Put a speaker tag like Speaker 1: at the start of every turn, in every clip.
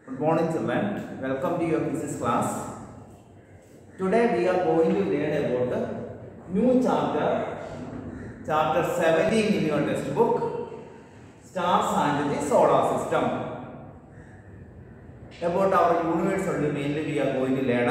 Speaker 1: Good morning, children. Welcome to your physics class. Today we are going to learn about the new chapter 17 in your textbook, Stars and the Solar System. About our universe only mainly we are going to learn.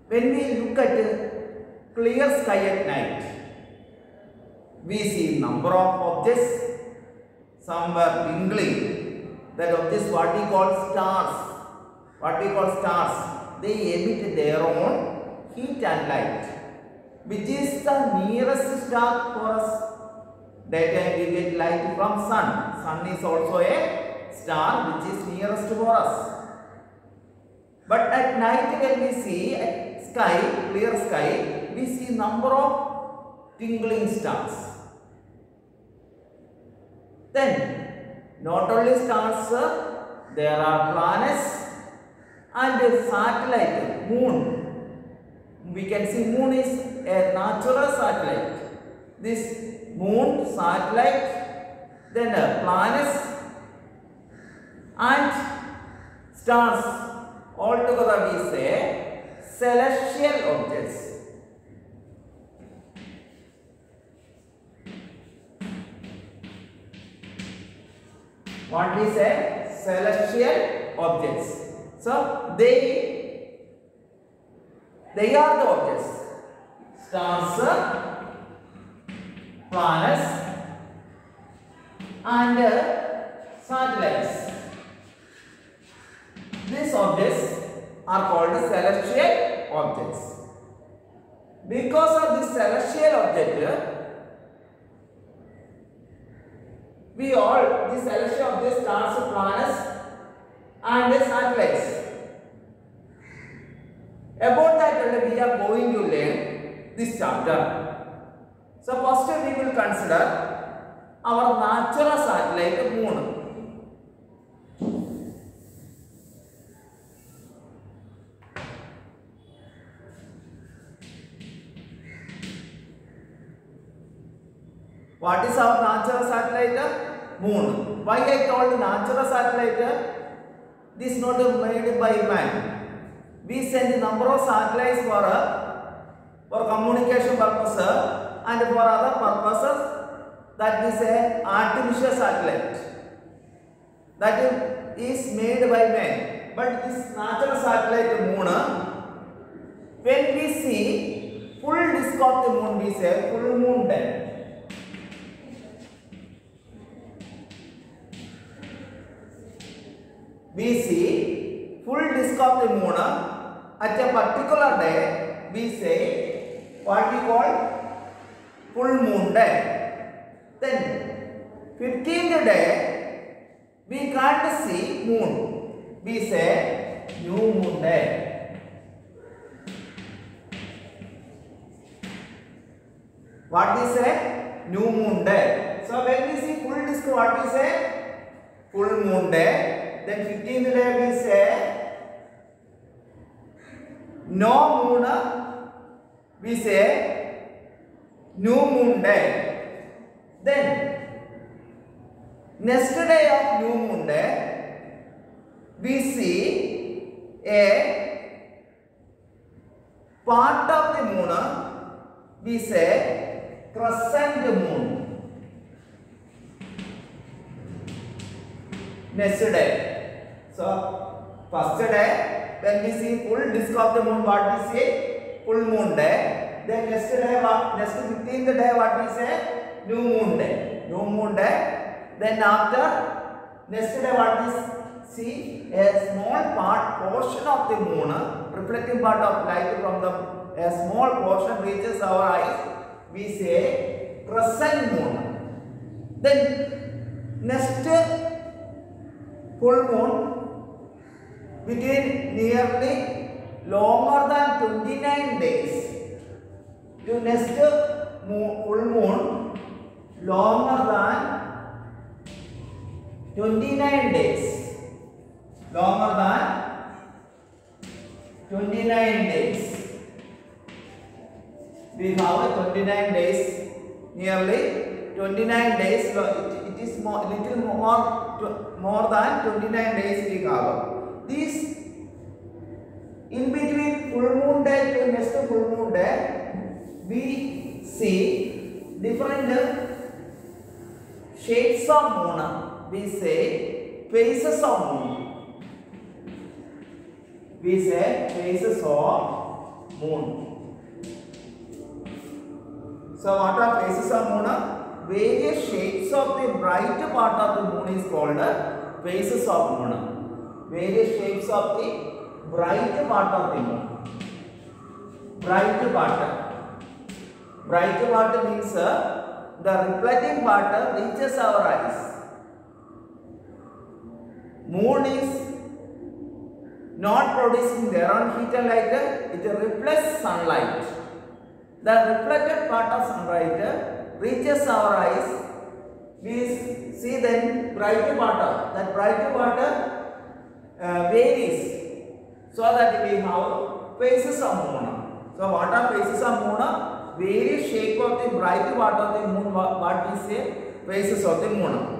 Speaker 1: When we look at clear sky at night, we see number of objects. Some were twinkling. That objects what we call stars. What we call stars. They emit their own heat and light. Which is the nearest star for us? Daytime we get light from sun. Sun is also a star which is nearest for us. But at night when we see sky, clear sky, we see number of twinkling stars. Then not only stars, there are planets and satellite, moon. We can see moon is a natural satellite. This moon, satellite, then planets and stars. Altogether we say celestial objects. What we say? Celestial objects. So they are the objects. Stars, planets and satellites. These objects are called celestial objects. Because of this celestial object, the celestial objects, stars, planets and the satellites. About that we are going to learn this chapter. So first we will consider our natural satellite moon. What is our natural satellite? Moon. Why I told natural satellite? This is not made by man. We send a number of satellites for communication purpose and for other purposes. That is a artificial satellite. That is made by man. But this natural satellite moon, when we see full disk of the moon, we say full moon day. We see full disk of the moon at a particular day. We say what we call full moon day. Then 15th day we can't see moon. We say new moon day. What we say? New moon day. So when we see full disk, what we say? Full moon day. Then 15th day we say no moon, we say new moon day. Then next day of new moon day we see a part of the moon, we say crescent moon. Next day. So first day when we see full disk of the moon, what we say? Full moon day. Then next day, next 15th day, what we say? New moon day. New moon day. Then after next day, what we see? A small portion of the moon, reflecting part of light from a small portion reaches our eyes. We say crescent moon. Then next full moon, between nearly longer than 29 days to next full moon longer than 29 days. Longer than 29 days. We have 29 days, nearly 29 days. It it is little more than 29 days we have. This in between full moon day to next full moon day, we see different shades of moon. We say phases of moon. We say phases of moon. So what are phases of moon? Various shades of the bright part of the moon is called phases of moon. Various shapes of the bright part of the moon. Bright part. Bright part means the reflecting part reaches our eyes. Moon is not producing their own heat and light, it reflects sunlight. The reflected part of sunlight reaches our eyes. We see then bright part. That bright part varies, so that we have phases of moon. So what are phases of moon? Various shape of the bright part of the moon. What we say phases of the moon.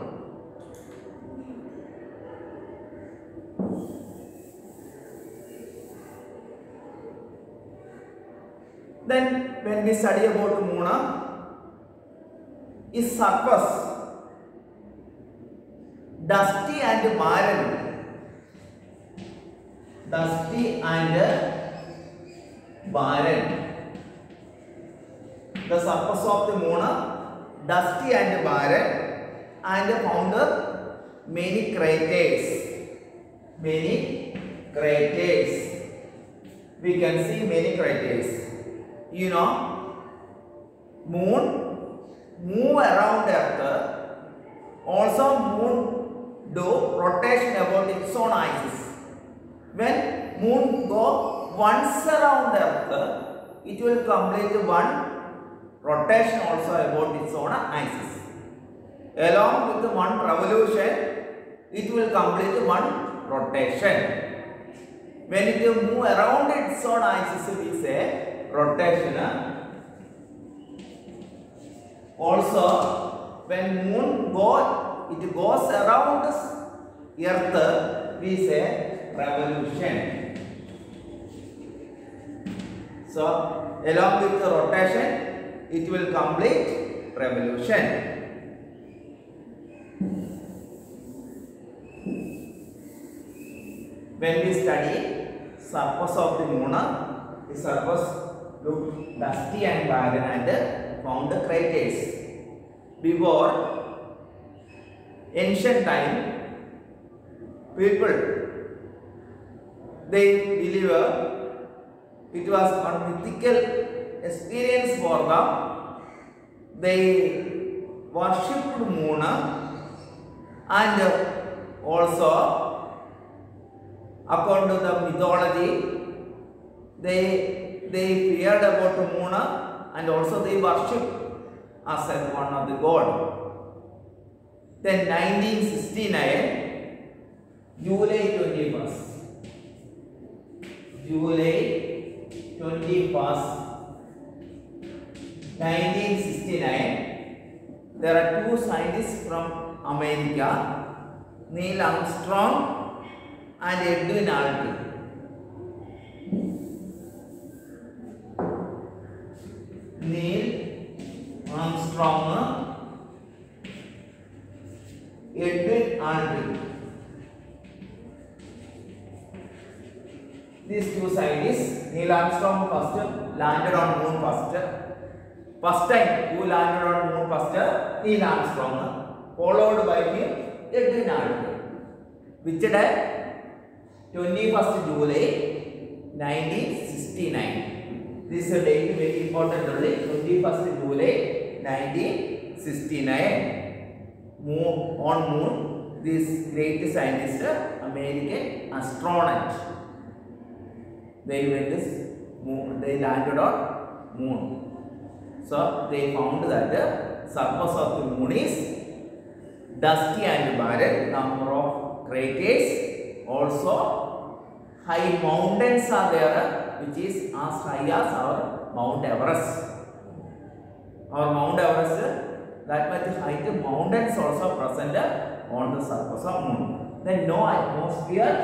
Speaker 1: Then when we study about moon, its surface dusty and barren. Dusty and barren. The surface of the moon dusty and barren, and found many craters. Many craters. We can see many craters. You know, moon move around Earth. Also, moon do rotation about its own axis. When moon go once around Earth, it will complete one rotation also about its own axis. Along with one revolution, it will complete one rotation. When it will move around its own axis, we say rotation. Also, when moon it goes around Earth, we say revolution. So, along with the rotation, it will complete revolution. When we study surface of the moon, the surface look dusty and barren and found the craters. Before ancient time, people they believe it was a mythical experience for them. They worshipped moon, and also according to the mythology, they feared about the moon, and also they worshipped as one of the god. Then 1969, July 21st, July 21st, 1969, there are two scientists from America, Neil Armstrong and Edwin Aldrin. Neil Armstrong, Edwin Aldrin. These two scientists, Neil Armstrong first landed on moon first. First time who landed on moon first, Neil Armstrong, followed by him Edwin Aldrin. Which day? 21st July 1969. This is a date very important. 21st July 1969. On moon, this great scientist, American astronaut. They went this moon. They landed on moon. So they found that the surface of the moon is dusty and barren. Number of craters, also high mountains are there, which is as high as our Mount Everest. Our Mount Everest, that much height mountains also present on the surface of moon. Then no atmosphere,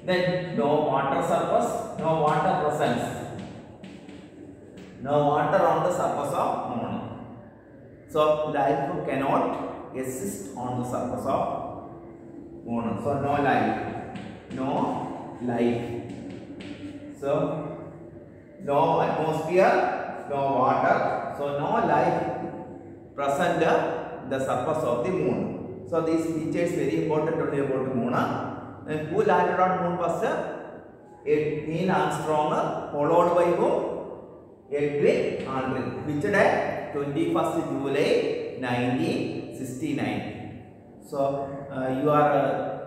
Speaker 1: then no water surface, no water presence, no water on the surface of moon. So life cannot exist on the surface of moon. So no life. So no atmosphere, no water, so no life present the surface of the moon. So these features very important only about the moon. And who landed on moon first? Neil Armstrong, followed by who? Edwin Aldrin. Which day? 21st July 1969. So you are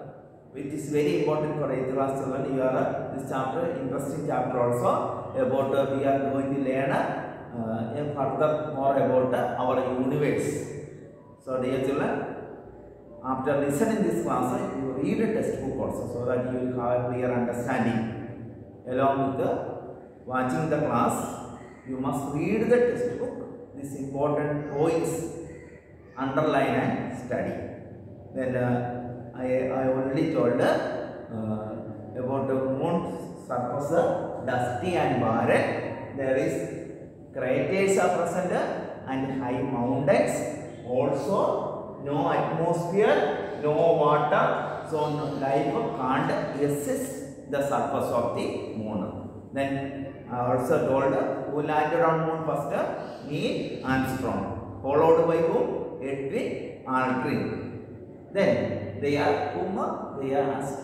Speaker 1: it is very important for 8th class children. You are this chapter, interesting chapter also about we are going to learn further more about our universe. So dear children, after listening this class, you read a textbook also so that you will have a clear understanding. Along with watching the class, you must read the textbook. These important points underline and study. Then I already told about the moon surface, dusty and barren. There is craters are present and high mountains. Also, no atmosphere, no water. So no life can't exist the surface of the moon. Then I also told who landed on moon first? Neil Armstrong. Followed by who? Edwin Aldrin. Then they are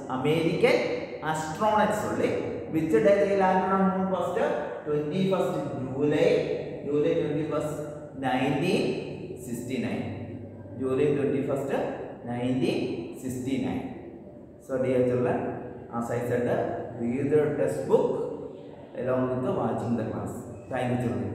Speaker 1: American astronauts only. Which day they landed on moon first? 21st July 21st, 1969. July 21st, 1969. So dear children, as I said, read the textbook along with watching the class. Thank you children.